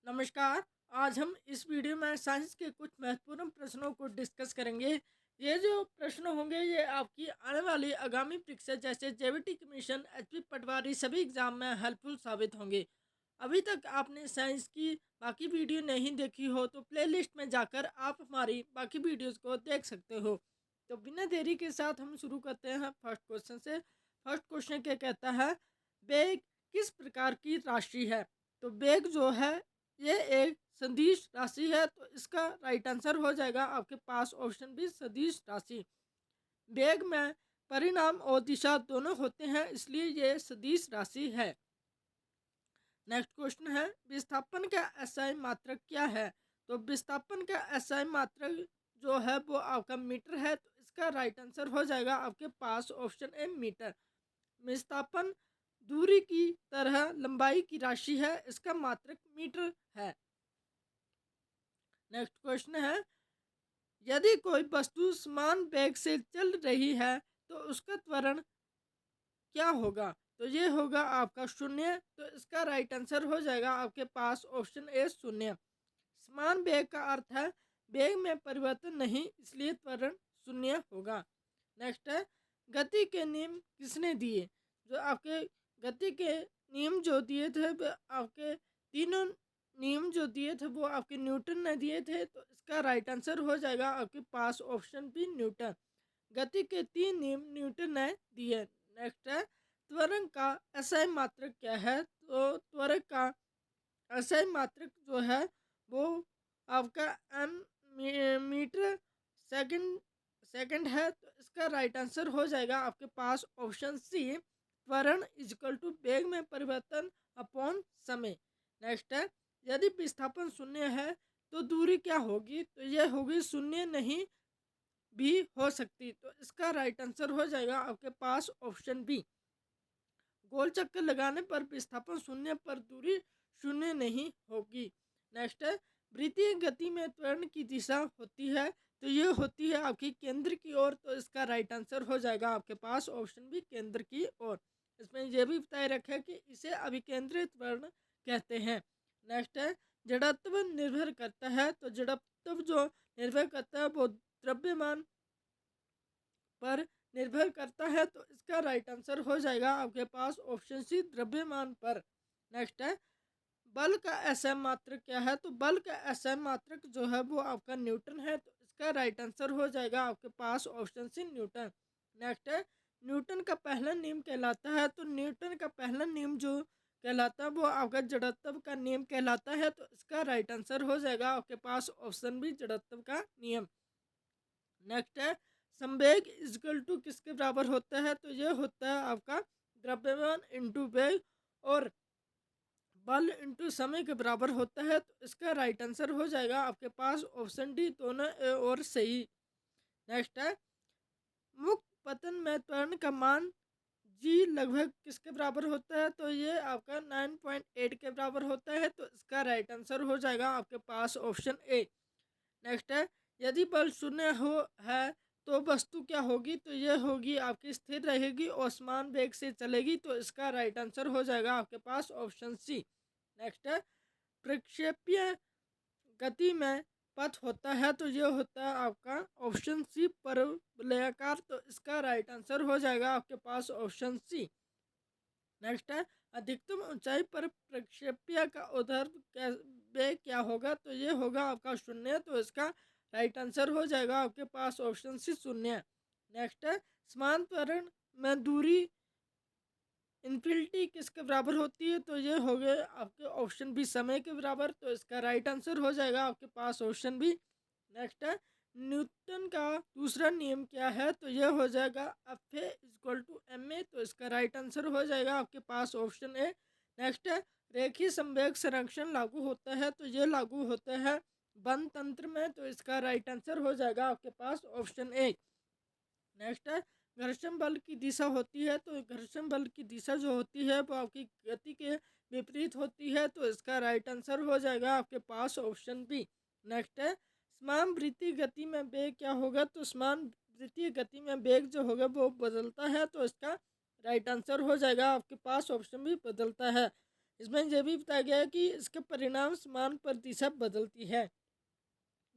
नमस्कार। आज हम इस वीडियो में साइंस के कुछ महत्वपूर्ण प्रश्नों को डिस्कस करेंगे। ये जो प्रश्न होंगे ये आपकी आने वाली आगामी परीक्षा जैसे जेवीटी कमीशन, एचपी पटवारी सभी एग्जाम में हेल्पफुल साबित होंगे। अभी तक आपने साइंस की बाकी वीडियो नहीं देखी हो तो प्लेलिस्ट में जाकर आप हमारी बाकी वीडियोस को देख सकते हो। तो बिना देरी के साथ हम शुरू करते हैं फर्स्ट क्वेश्चन से। फर्स्ट क्वेश्चन क्या कहता है, बेग किस प्रकार की राशि है? तो बेग जो है ये एक सदिश राशि है, तो इसका राइट आंसर हो जाएगा आपके पास ऑप्शन बी सदिश राशि। बेग में परिणाम और दिशा दोनों होते हैं, इसलिए ये सदिश राशि है। नेक्स्ट क्वेश्चन है, विस्थापन का एसआई मात्रक क्या है? तो विस्थापन का एसआई मात्रक जो है वो आपका मीटर है, तो इसका राइट आंसर हो जाएगा आपके पास ऑप्शन ए मीटर। विस्थापन दूरी की तरह लंबाई की राशि है, इसका मात्रक मीटर है। नेक्स्ट क्वेश्चन है, यदि कोई वस्तु समान वेग से चल रही है तो उसका त्वरण क्या होगा? तो ये होगा आपका शून्य, तो इसका राइट आंसर हो जाएगा आपके पास ऑप्शन ए शून्य। समान वेग का अर्थ है वेग में परिवर्तन नहीं, इसलिए त्वरण शून्य होगा। नेक्स्ट है, गति के नियम किसने दिए? जो आपके गति के नियम जो दिए थे आपके तीनों नियम जो दिए थे वो आपके न्यूटन ने दिए थे, तो इसका राइट आंसर हो जाएगा आपके पास ऑप्शन बी न्यूटन। गति के 3 नियम न्यूटन ने दिए। नेक्स्ट है, त्वरण का एसआई मात्रक क्या है? तो त्वरण का एसआई मात्रक जो है वो आपका एम मीटर सेकंड सेकंड है, तो इसका राइट आंसर हो जाएगा आपके पास ऑप्शन सी त्वरण इजकल टू वेग में परिवर्तन अपॉन समय। नेक्स्ट है, यदि विस्थापन शून्य है तो दूरी क्या होगी? तो यह होगी शून्य नहीं भी हो सकती, तो इसका राइट आंसर हो जाएगा आपके पास ऑप्शन बी। गोल चक्कर लगाने पर विस्थापन शून्य पर दूरी शून्य नहीं होगी। नेक्स्ट है, वृत्तीय गति में त्वरण की दिशा होती है, तो ये होती है आपकी केंद्र की ओर, तो इसका राइट आंसर हो जाएगा आपके पास ऑप्शन बी केंद्र की ओर। इसमें यह भी बताए रखे कि इसे अभिकेंद्रित त्वरण कहते हैं। नेक्स्ट है, जड़त्व निर्भर करता है, तो जड़त्व जो निर्भर करता है वो द्रव्यमान पर निर्भर करता है, तो इसका राइट आंसर हो जाएगा आपके पास ऑप्शन सी द्रव्यमान पर। नेक्स्ट है, बल का एसआई मात्रक क्या है? तो बल का एसआई मात्रक जो है वो आपका न्यूटन है, तो इसका राइट आंसर हो जाएगा आपके पास ऑप्शन सी न्यूटन। नेक्स्ट है, न्यूटन का पहला नियम कहलाता है, तो न्यूटन का पहला नियम जो कहलाता है वो आपका जड़त्व का नियम कहलाता है, तो इसका राइट आंसर हो जाएगा आपके पास ऑप्शन बी जड़त्व का नियम। नेक्स्ट है, संवेग इजकल टू किसके बराबर होता है? तो ये होता है आपका द्रव्यमान इंटू वेग और बल इंटू समय के बराबर होता है, तो इसका राइट आंसर हो जाएगा आपके पास ऑप्शन डी दोनों ए और सही। नेक्स्ट है, मुक्त पतन में त्वरण का मान जी लगभग किसके बराबर होता है? तो ये आपका 9.8 के बराबर होता है, तो इसका राइट आंसर हो जाएगा आपके पास ऑप्शन ए। नेक्स्ट है, यदि बल शून्य हो है तो वस्तु क्या होगी? तो यह होगी आपकी स्थिर रहेगी और समान वेग से चलेगी, तो इसका राइट आंसर हो जाएगा आपके पास ऑप्शन सी। नेक्स्ट है, प्रक्षेपीय गति में पथ होता है, तो यह होता है आपका ऑप्शन सी परवलयाकार, तो इसका राइट आंसर हो जाएगा आपके पास ऑप्शन सी। नेक्स्ट है, अधिकतम ऊंचाई पर प्रक्षेप्य का उधर वेग क्या होगा? तो ये होगा आपका शून्य, तो इसका राइट आंसर हो जाएगा आपके पास ऑप्शन सी शून्य। नेक्स्ट है, समान त्वरण में दूरी इन्फिनिटी किसके बराबर होती है? तो ये हो गए आपके ऑप्शन बी समय के बराबर, तो इसका राइट आंसर हो जाएगा आपके पास ऑप्शन बी। नेक्स्ट है, न्यूटन का दूसरा नियम क्या है? तो यह हो जाएगा F A equal to M A, तो इसका राइट आंसर हो जाएगा आपके पास ऑप्शन ए। नेक्स्ट है, रेखीय संवेग संरक्षण लागू होता है, तो यह लागू होता है बंद तंत्र में, तो इसका राइट आंसर हो जाएगा आपके पास ऑप्शन ए। नेक्स्ट है, घर्षण बल की दिशा होती है, तो घर्षण बल की दिशा जो होती है वो आपकी गति के विपरीत होती है, तो इसका राइट आंसर हो जाएगा आपके पास ऑप्शन बी। नेक्स्ट है, समान वृत्तीय गति में वेग क्या होगा? तो समान वृत्तीय गति में वेग जो होगा वो बदलता है, तो इसका राइट आंसर हो जाएगा आपके पास ऑप्शन बी बदलता है। इसमें यह भी बताया गया है कि इसके परिणाम समान पर दिशा बदलती है।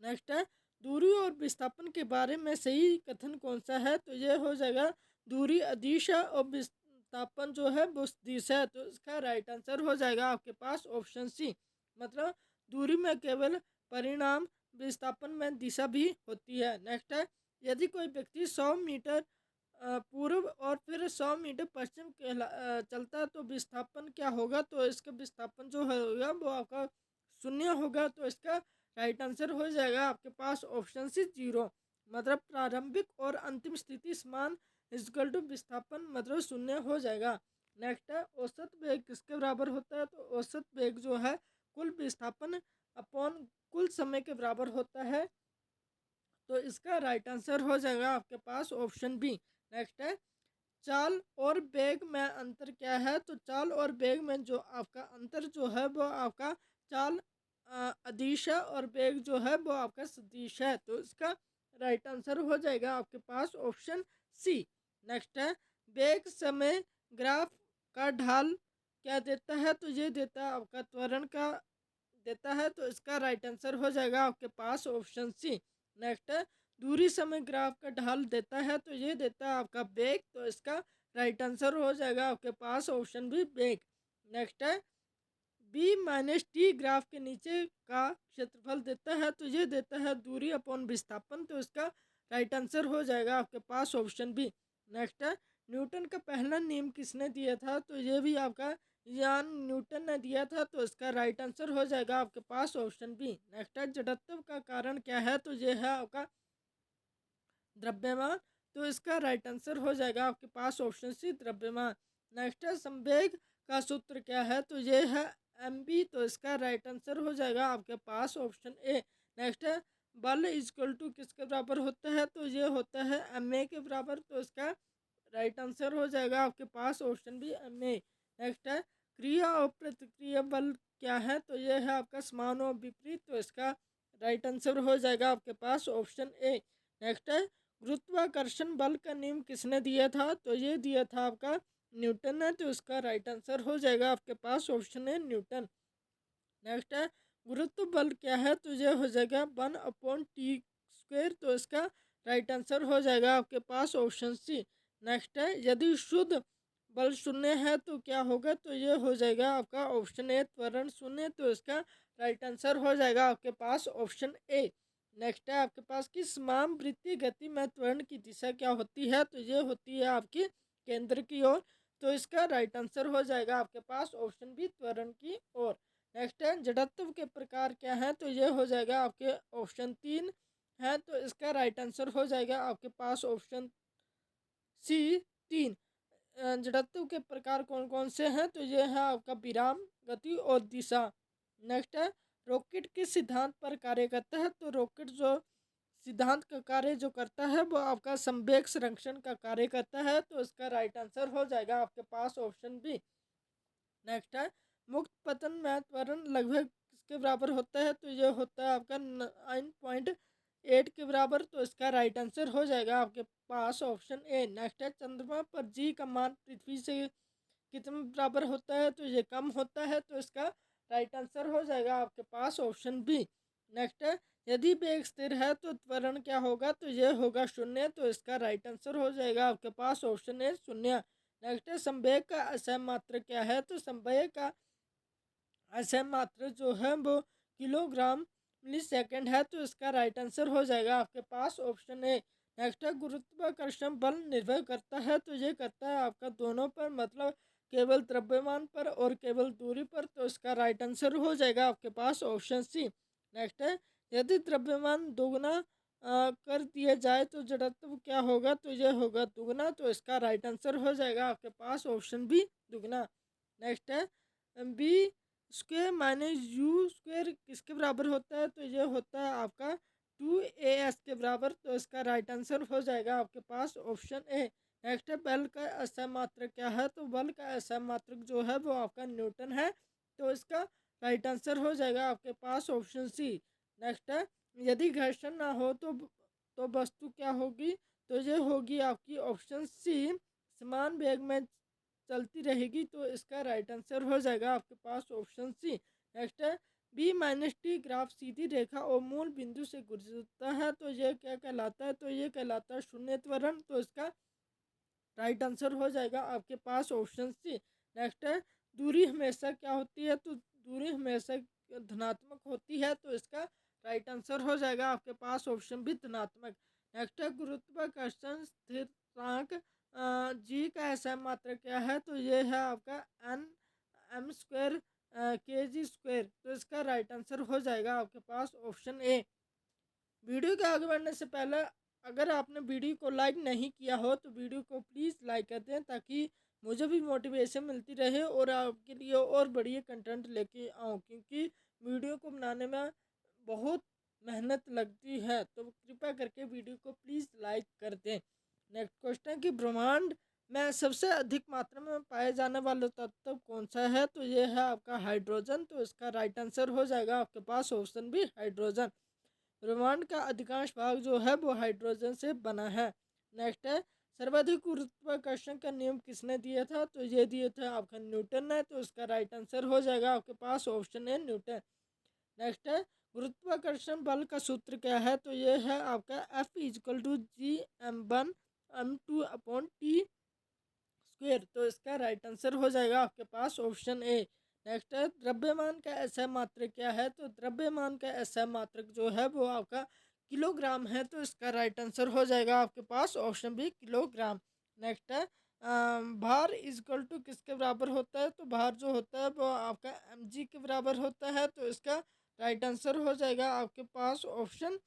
नेक्स्ट है दूरी और विस्थापन के बारे में सही कथन कौन सा है, तो ये हो जाएगा दूरी अदिश है और विस्थापन जो है वो सदिश है। तो इसका राइट आंसर हो जाएगा आपके पास ऑप्शन सी। मतलब दूरी में केवल परिणाम, विस्थापन में दिशा भी होती है। नेक्स्ट है यदि कोई व्यक्ति 100 मीटर पूर्व और फिर 100 मीटर पश्चिम चलता है तो विस्थापन क्या होगा, तो इसका विस्थापन जो होगा वो आपका शून्य होगा। तो इसका राइट आंसर हो जाएगा आपके पास ऑप्शन सी 0। मतलब प्रारंभिक और अंतिम स्थिति समान इक्वल टू विस्थापन मतलब शून्य हो जाएगा। नेक्स्ट है औसत वेग किसके बराबर होता है, तो औसत वेग जो है कुल विस्थापन अपॉन कुल समय के बराबर होता है। तो इसका राइट आंसर हो जाएगा आपके पास ऑप्शन बी। नेक्स्ट है चाल और वेग में अंतर क्या है, तो चाल और वेग में जो आपका अंतर जो है वो आपका चाल अदिश है और वेग जो है वो आपका सदिश है। तो इसका राइट आंसर हो जाएगा आपके पास ऑप्शन सी। नेक्स्ट है वेग समय ग्राफ का ढाल क्या देता है, तो ये देता है आपका त्वरण का देता है। तो इसका राइट आंसर हो जाएगा आपके पास ऑप्शन सी। नेक्स्ट है दूरी समय ग्राफ का ढाल देता है, तो ये देता है आपका वेग। तो इसका राइट आंसर हो जाएगा आपके पास ऑप्शन बी वेग। नेक्स्ट है बी माइनस टी ग्राफ के नीचे का क्षेत्रफल देता है, तो ये देता है दूरी अपॉन विस्थापन। तो इसका राइट आंसर हो जाएगा आपके पास ऑप्शन बी। नेक्स्ट है न्यूटन का पहला नियम किसने दिया था, तो ये भी आपका यान न्यूटन ने दिया था। तो इसका राइट आंसर हो जाएगा आपके पास ऑप्शन बी। नेक्स्ट है जड़त्व का कारण क्या है, तो ये है आपका द्रव्यमान। तो इसका राइट आंसर हो जाएगा आपके पास ऑप्शन सी द्रव्यमान। नेक्स्ट है संवेग का सूत्र क्या है, तो ये है एम बी। तो इसका राइट आंसर हो जाएगा आपके पास ऑप्शन ए। नेक्स्ट है बल इजक्वल टू किसके बराबर होता है, तो ये होता है एम ए के बराबर। तो इसका राइट आंसर हो जाएगा आपके पास option B M A. Next है क्रिया और प्रतिक्रिया बल क्या है, तो ये है आपका समान और विपरीत। तो इसका राइट आंसर हो जाएगा आपके पास ऑप्शन ए। नेक्स्ट है गुरुत्वाकर्षण बल का नियम किसने दिया था, तो ये दिया था आपका न्यूटन है। तो इसका राइट आंसर हो जाएगा आपके पास ऑप्शन है न्यूटन। नेक्स्ट है गुरुत्व बल क्या है, तो ये हो जाएगा 1/t²। तो इसका राइट आंसर हो जाएगा आपके पास ऑप्शन सी। नेक्स्ट है यदि शुद्ध बल शून्य है तो क्या होगा, तो ये हो जाएगा आपका ऑप्शन ए त्वरण शून्य। तो इसका राइट आंसर हो जाएगा आपके पास ऑप्शन ए। नेक्स्ट है आपके पास कि समान वृत्तीय गति में त्वरण की दिशा क्या होती है, तो ये होती है आपकी केंद्र की ओर। तो इसका राइट आंसर हो जाएगा आपके पास ऑप्शन बी त्वरण की ओर। नेक्स्ट है जड़त्व के प्रकार क्या है, तो ये हो जाएगा आपके ऑप्शन 3 है। तो इसका राइट आंसर हो जाएगा आपके पास ऑप्शन सी 3। जड़त्व के प्रकार कौन कौन से हैं, तो ये है आपका विराम, गति और दिशा। नेक्स्ट है रॉकेट किस सिद्धांत पर कार्य करता है, तो रॉकेट जो सिद्धांत का कार्य जो करता है वो आपका संवेग संरक्षण का कार्य करता है। तो इसका राइट आंसर हो जाएगा आपके पास ऑप्शन बी। नेक्स्ट है मुक्त पतन में त्वरण लगभग किसके बराबर होता है, तो ये होता है आपका 9.8 के बराबर। तो इसका राइट आंसर हो जाएगा आपके पास ऑप्शन ए। नेक्स्ट है चंद्रमा पर जी का मान पृथ्वी से कितने बराबर होता है, तो ये कम होता है। तो इसका राइट आंसर हो जाएगा आपके पास ऑप्शन बी। नेक्स्ट है यदि वेग स्थिर है तो त्वरण क्या होगा, तो ये होगा शून्य। तो इसका राइट आंसर हो जाएगा आपके पास ऑप्शन ए शून्य। नेक्स्ट है संवेग का असम मात्र क्या है, तो संवेग का असम मात्र जो है वो किलोग्राम मिली सेकेंड है। तो इसका राइट आंसर हो जाएगा आपके पास ऑप्शन ए। नेक्स्ट है गुरुत्वाकर्षण बल निर्भर करता है, तो ये करता है आपका दोनों पर, मतलब केवल द्रव्यमान पर और केवल दूरी पर। तो इसका राइट आंसर हो जाएगा आपके पास ऑप्शन सी। नेक्स्ट है यदि द्रव्यमान दोगुना कर दिया जाए तो जड़त्व क्या होगा, तो यह होगा दुगना। तो इसका राइट आंसर हो जाएगा आपके पास ऑप्शन बी दुगना। नेक्स्ट है B square minus U square किसके बराबर होता है, तो ये होता है आपका 2as के बराबर। तो इसका राइट आंसर हो जाएगा आपके पास ऑप्शन ए। नेक्स्ट है बल का असम मात्रक क्या है, तो बल का असम मात्रक जो है वो आपका न्यूटन है। तो इसका राइट आंसर हो जाएगा आपके पास ऑप्शन सी। नेक्स्ट है यदि घर्षण ना हो तो वस्तु क्या होगी, तो ये होगी आपकी ऑप्शन सी समान वेग में चलती रहेगी तो इसका राइट आंसर हो जाएगा आपके पास ऑप्शन सी। नेक्स्ट है बी माइनस टी ग्राफ सीधी रेखा और मूल बिंदु से गुजरता है तो ये क्या कहलाता है, तो ये कहलाता है शून्य त्वरण। तो इसका राइट आंसर हो जाएगा आपके पास ऑप्शन सी। नेक्स्ट है दूरी हमेशा क्या होती है, तो दूरी हमेशा धनात्मक होती है तो इसका राइट आंसर हो जाएगा आपके पास ऑप्शन बी धनात्मक। नेक्स्ट है गुरुत्वाकर्षण स्थिरांक जी का ऐसा मात्रा क्या है, तो ये है आपका एन एम स्क्वायर के जी स्क्वायर। तो इसका राइट आंसर हो जाएगा आपके पास ऑप्शन ए। वीडियो के आगे बढ़ने से पहले अगर आपने वीडियो को लाइक नहीं किया हो तो वीडियो को प्लीज़ लाइक कर दें ताकि मुझे भी मोटिवेशन मिलती रहे और आपके लिए और बढ़िया कंटेंट लेके आऊँ, क्योंकि वीडियो को बनाने में बहुत मेहनत लगती है। तो कृपया करके वीडियो को प्लीज़ लाइक कर दें। नेक्स्ट क्वेश्चन कि ब्रह्मांड में सबसे अधिक मात्रा में पाए जाने वाला तत्व कौन सा है, तो ये है आपका हाइड्रोजन। तो इसका राइट आंसर हो जाएगा आपके पास ऑप्शन बी हाइड्रोजन। ब्रह्मांड का अधिकांश भाग जो है वो हाइड्रोजन से बना है। नेक्स्ट है सर्वाधिक गुरुत्वाकर्षण का नियम किसने दिया था, तो ये दिया था आपका न्यूटन ने। तो इसका राइट आंसर हो जाएगा आपके पास ऑप्शन ए न्यूटन। नेक्स्ट है गुरुत्वाकर्षण बल का सूत्र क्या है, तो ये है आपका F is equal to G m1 m2 upon T square. तो इसका राइट आंसर हो जाएगा आपके पास ऑप्शन ए। नेक्स्ट है द्रव्यमान का ऐसा मात्रक क्या है, तो द्रव्यमान का ऐसा मात्रक जो है वो आपका किलोग्राम है। तो इसका राइट आंसर हो जाएगा आपके पास ऑप्शन बी किलोग्राम। नेक्स्ट है भार इजकल टू किसके बराबर होता है, तो भार जो होता है वो आपका mg के बराबर होता है। तो इसका राइट आंसर हो जाएगा आपके पास option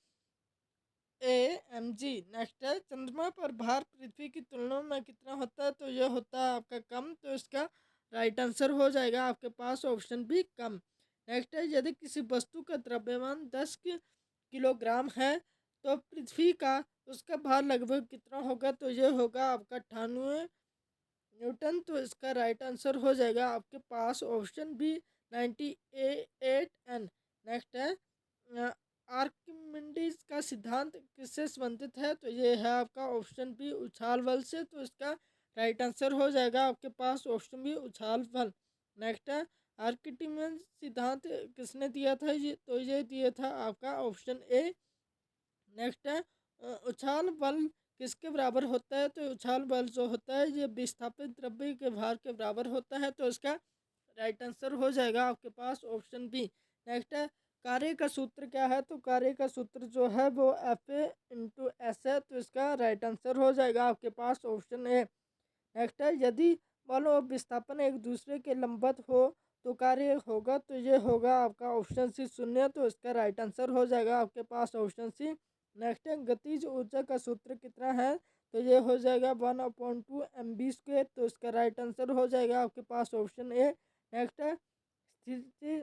A M G. Next है चंद्रमा पर भार पृथ्वी की तुलना में कितना होता है, तो यह होता है आपका कम। तो इसका राइट आंसर हो जाएगा आपके पास ऑप्शन बी कम। नेक्स्ट है यदि किसी वस्तु का द्रव्यमान 10 किलोग्राम है तो पृथ्वी का उसका भार लगभग कितना होगा, तो यह होगा आपका 98 न्यूटन। तो इसका राइट आंसर हो जाएगा आपके पास ऑप्शन बी 98 N। नेक्स्ट है आर्किमिडीज का सिद्धांत किससे संबंधित है, तो ये है आपका ऑप्शन बी उछाल बल से। तो इसका राइट आंसर हो जाएगा आपके पास ऑप्शन बी उछाल बल। नेक्स्ट है आर्किमिडीज सिद्धांत किसने दिया था, ये तो ये दिया था आपका ऑप्शन ए। नेक्स्ट है उछाल बल किसके बराबर होता है, तो उछाल बल जो होता है ये विस्थापित द्रव्य के भार के बराबर होता है। तो इसका राइट आंसर हो जाएगा आपके पास ऑप्शन बी। नेक्स्ट है कार्य का सूत्र क्या है, तो कार्य का सूत्र जो है वो F/S है। तो इसका राइट आंसर हो जाएगा आपके पास ऑप्शन ए। नेक्स्ट है यदि बल और विस्थापन एक दूसरे के लंबवत हो तो कार्य होगा, तो ये होगा आपका ऑप्शन सी शून्य। तो इसका राइट आंसर हो जाएगा आपके पास ऑप्शन सी। नेक्स्ट है गतिज ऊर्जा का सूत्र कितना है, तो ये हो जाएगा 1/2 mv²। तो इसका राइट आंसर हो जाएगा आपके पास ऑप्शन ए। नेक्स्ट है स्थिति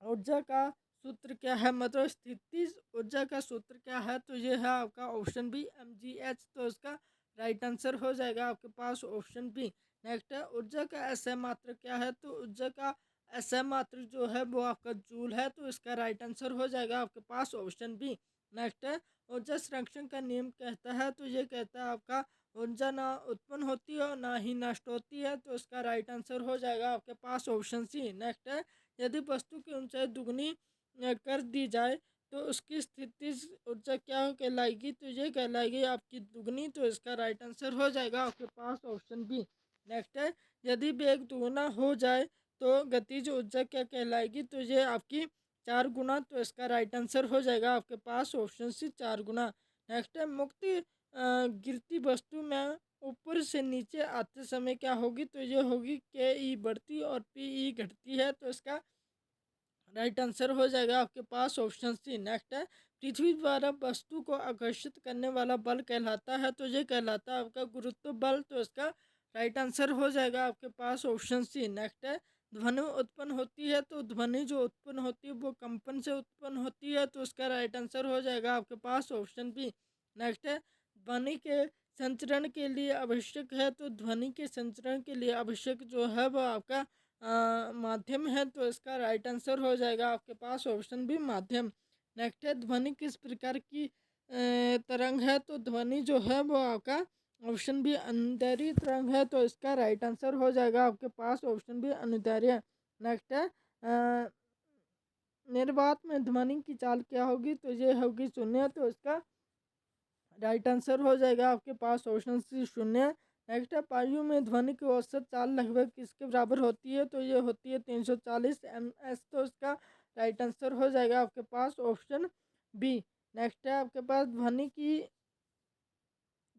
ऊर्जा का सूत्र क्या है, मतलब स्थिति ऊर्जा का सूत्र क्या है, तो ये है आपका ऑप्शन बी mgh। तो इसका राइट आंसर हो जाएगा आपके पास ऑप्शन बी। नेक्स्ट है ऊर्जा का ऐसा मात्रक क्या है, तो ऊर्जा का ऐसा मात्रक जो है वो आपका जूल है। तो इसका राइट आंसर हो जाएगा आपके पास ऑप्शन बी। नेक्स्ट है ऊर्जा संरक्षण का नियम कहता है, तो ये कहता है आपका ऊर्जा ना उत्पन्न होती है और ना ही नष्ट होती है। तो इसका राइट आंसर हो जाएगा आपके पास ऑप्शन सी। नेक्स्ट है यदि वस्तु की ऊंचाई दुगनी कर दी जाए तो उसकी स्थिति ऊर्जा क्या कहलाएगी, तो ये कहलाएगी आपकी दुगनी। तो इसका राइट आंसर हो जाएगा आपके पास ऑप्शन बी। नेक्स्ट है यदि वेग दुगना हो जाए तो गतिज ऊर्जा क्या कहलाएगी, तो ये आपकी 4 गुना। तो इसका राइट आंसर हो जाएगा आपके पास ऑप्शन सी 4 गुना। नेक्स्ट है मुक्त गिरती वस्तु में ऊपर से नीचे आते समय क्या होगी, तो ये होगी के ई बढ़ती और पी ई घटती है। तो इसका राइट आंसर हो जाएगा आपके पास ऑप्शन सी। नेक्स्ट है पृथ्वी द्वारा वस्तु को आकर्षित करने वाला बल कहलाता है, तो ये कहलाता है आपका गुरुत्व बल। तो इसका राइट आंसर हो जाएगा आपके पास ऑप्शन सी। नेक्स्ट है ध्वनि उत्पन्न होती है, तो ध्वनि जो उत्पन्न होती है वो कंपन से उत्पन्न होती है। तो उसका राइट आंसर हो जाएगा आपके पास ऑप्शन बी। नेक्स्ट है ध्वनि के संचरण के लिए आवश्यक है, तो ध्वनि के संचरण के लिए आवश्यक जो है वो आपका माध्यम है। तो इसका राइट आंसर हो जाएगा आपके पास ऑप्शन बी माध्यम। नेक्स्ट है ध्वनि किस प्रकार की तरंग है, तो ध्वनि जो है वो आपका ऑप्शन बी अंतरी तरंग है, तो इसका राइट आंसर हो जाएगा आपके पास ऑप्शन बी अनुदैर्ध्य। नेक्स्ट है निर्वात में ध्वनि की चाल क्या होगी, तो ये होगी शून्य, तो इसका राइट आंसर हो जाएगा आपके पास ऑप्शन सी शून्य। नेक्स्ट है वायु में ध्वनि की औसत चाल लगभग किसके बराबर होती है, तो ये होती है 340 ms, तो इसका राइट आंसर हो जाएगा आपके पास ऑप्शन बी। नेक्स्ट है आपके पास ध्वनि की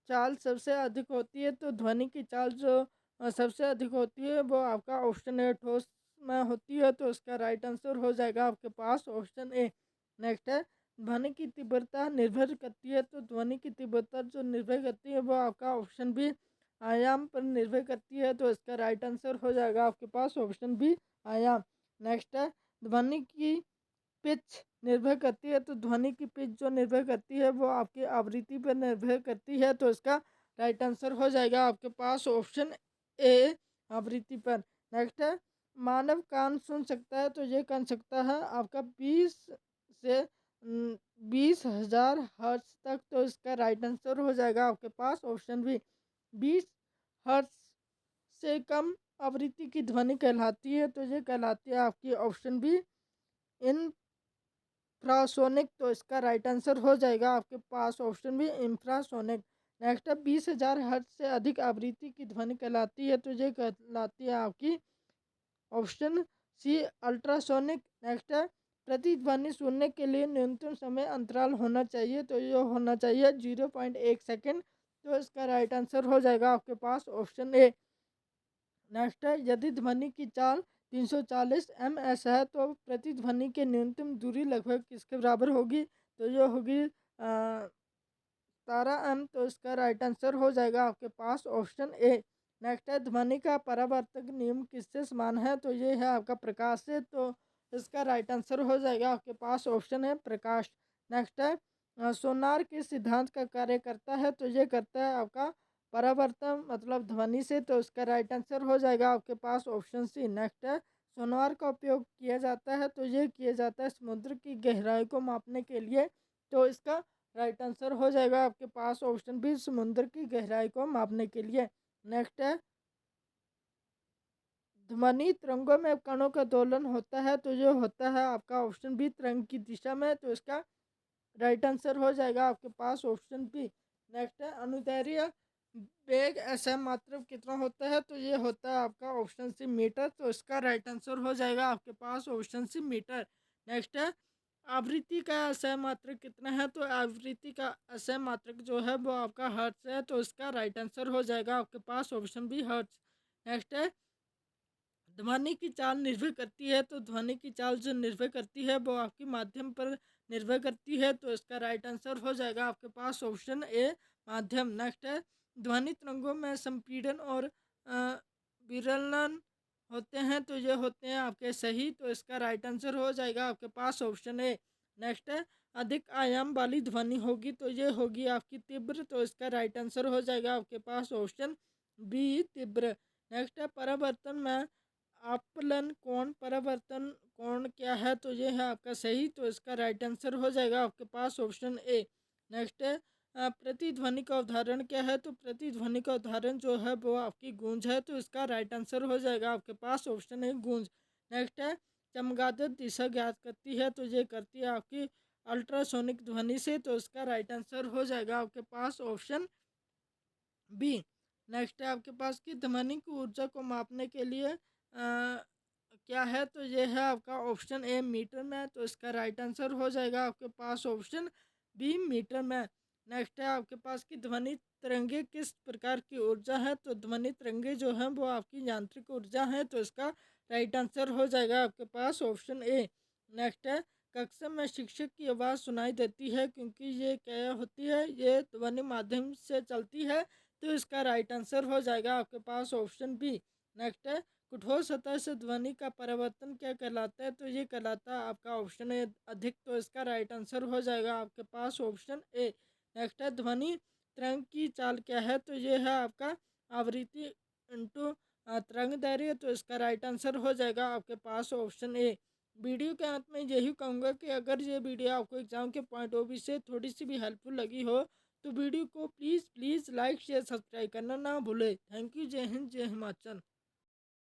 चाल सबसे अधिक होती है, तो ध्वनि की चाल जो सबसे अधिक होती है वो आपका ऑप्शन ए ठोस में होती है, तो इसका राइट आंसर हो जाएगा आपके पास ऑप्शन ए। नेक्स्ट है ध्वनि की तीव्रता निर्भर करती है, तो ध्वनि की तीव्रता जो निर्भर करती है वो आपका ऑप्शन बी आयाम पर निर्भर करती है, तो इसका राइट आंसर हो जाएगा आपके पास ऑप्शन बी आयाम। नेक्स्ट है ध्वनि की पिच निर्भर करती है, तो ध्वनि की पिच जो निर्भर करती है वो आपकी आवृत्ति पर निर्भर करती है, तो इसका राइट आंसर हो जाएगा आपके पास ऑप्शन ए आवृत्ति पर। नेक्स्ट है मानव कान सुन सकता है, तो ये कान सकता है आपका 20 से 20,000 हर्ट्ज तक, तो इसका राइट आंसर हो जाएगा आपके पास ऑप्शन बी 20 हर्ट्ज से कम आवृत्ति की ध्वनि कहलाती है, तो ये कहलाती है आपकी ऑप्शन बी इंफ्रासोनिक, तो इसका राइट आंसर हो जाएगा आपके पास ऑप्शन बी इंफ्रासोनिक। नेक्स्ट है 20,000 हर्ट्ज से अधिक आवृत्ति की ध्वनि कहलाती है, तो ये कहलाती है आपकी ऑप्शन सी अल्ट्रासोनिक। नेक्स्ट है प्रतिध्वनि सुनने के लिए न्यूनतम समय अंतराल होना चाहिए, तो ये होना चाहिए 0.1 सेकेंड, तो इसका राइट आंसर हो जाएगा आपके पास ऑप्शन ए। नेक्स्ट है यदि ध्वनि की चाल 340 ms है, तो प्रतिध्वनि के न्यूनतम दूरी लगभग किसके बराबर होगी, तो ये होगी 17 m, तो इसका राइट आंसर हो जाएगा आपके पास ऑप्शन ए। नेक्स्ट है ध्वनि का परावर्तक नियम किससे समान है, तो ये है आपका प्रकाश से, तो इसका राइट आंसर हो जाएगा आपके पास ऑप्शन है प्रकाश। नेक्स्ट है सोनार किस सिद्धांत का कार्य करता है, तो ये करता है आपका परावर्तन मतलब ध्वनि से, तो इसका राइट आंसर हो जाएगा आपके पास ऑप्शन सी। नेक्स्ट है सोनार का उपयोग किया जाता है, तो ये किया जाता है समुद्र की गहराई को मापने के लिए, तो इसका राइट आंसर हो जाएगा आपके पास ऑप्शन बी समुद्र की गहराई को मापने के लिए। नेक्स्ट है ध्वनि तरंगों में कणों का दोलन होता है, तो जो होता है आपका ऑप्शन बी तरंग की दिशा में, तो इसका राइट आंसर हो जाएगा आपके पास ऑप्शन बी। नेक्स्ट है अनुदैर्ध्य वेग ऐसा मात्रक कितना होता है, तो ये होता है आपका ऑप्शन सी मीटर, तो इसका राइट आंसर हो जाएगा आपके पास ऑप्शन सी मीटर। नेक्स्ट है आवृत्ति का असह मात्रक कितना है, तो आवृत्ति का असह मात्रक जो है वो आपका हर्ट्ज है, तो इसका राइट आंसर हो जाएगा आपके पास ऑप्शन बी हर्ट्ज। नेक्स्ट है ध्वनि की चाल निर्भर करती है, तो ध्वनि की चाल जो निर्भर करती है वो आपकी माध्यम पर निर्भर करती है, तो इसका राइट आंसर हो जाएगा आपके पास ऑप्शन ए माध्यम। नेक्स्ट है ध्वनि तरंगों में संपीड़न और विरलन होते हैं, तो ये होते हैं आपके सही, तो इसका राइट आंसर हो जाएगा आपके पास ऑप्शन ए। नेक्स्ट है अधिक आयाम वाली ध्वनि होगी, तो ये होगी आपकी तीव्र, तो इसका राइट आंसर हो जाएगा आपके पास ऑप्शन बी तीव्र। नेक्स्ट है परावर्तन में आपलन कोण परावर्तन कोण क्या है, तो ये है आपका सही, तो इसका राइट आंसर हो जाएगा आपके पास ऑप्शन ए। नेक्स्ट है प्रतिध्वनि का उदाहरण क्या है, तो प्रतिध्वनि का उदाहरण जो है वो आपकी गूंज है, तो इसका राइट आंसर हो जाएगा आपके पास ऑप्शन ए गूंज। नेक्स्ट है चमगादड़ दिशा ज्ञात करती है, तो ये करती है आपकी अल्ट्रासोनिक ध्वनि से, तो इसका राइट आंसर हो जाएगा आपके पास ऑप्शन बी। नेक्स्ट है आपके पास की ध्वनि की ऊर्जा को मापने के लिए क्या है, तो ये है आपका ऑप्शन ए मीटर में, तो इसका राइट आंसर हो जाएगा आपके पास ऑप्शन बी मीटर में। नेक्स्ट है आपके पास की ध्वनि तरंगे किस प्रकार की ऊर्जा है, तो ध्वनि तरंगे जो हैं वो आपकी यांत्रिक ऊर्जा है, तो इसका राइट आंसर हो जाएगा आपके पास ऑप्शन ए। नेक्स्ट है कक्षा में शिक्षक की आवाज़ सुनाई देती है क्योंकि ये क्या होती है, ये ध्वनि माध्यम से चलती है, तो इसका राइट आंसर हो जाएगा आपके पास ऑप्शन बी। नेक्स्ट है कठोर सतह से ध्वनि का परावर्तन क्या कहलाता है, तो ये कहलाता है आपका ऑप्शन ए अधिक, तो इसका राइट आंसर हो जाएगा आपके पास ऑप्शन ए। नेक्स्ट है ध्वनि तरंग की चाल क्या है, तो ये है आपका आवृत्ति इंटू तरंग दैर्घ्य, तो इसका राइट आंसर हो जाएगा आपके पास ऑप्शन ए। वीडियो के अंत में यही कहूँगा कि अगर ये वीडियो आपको एग्जाम के पॉइंट ऑफ व्यू से थोड़ी सी भी हेल्पफुल लगी हो, तो वीडियो को please please like share subscribe करना ना भूले। Thank you. जय हिंद जय हिमाचल।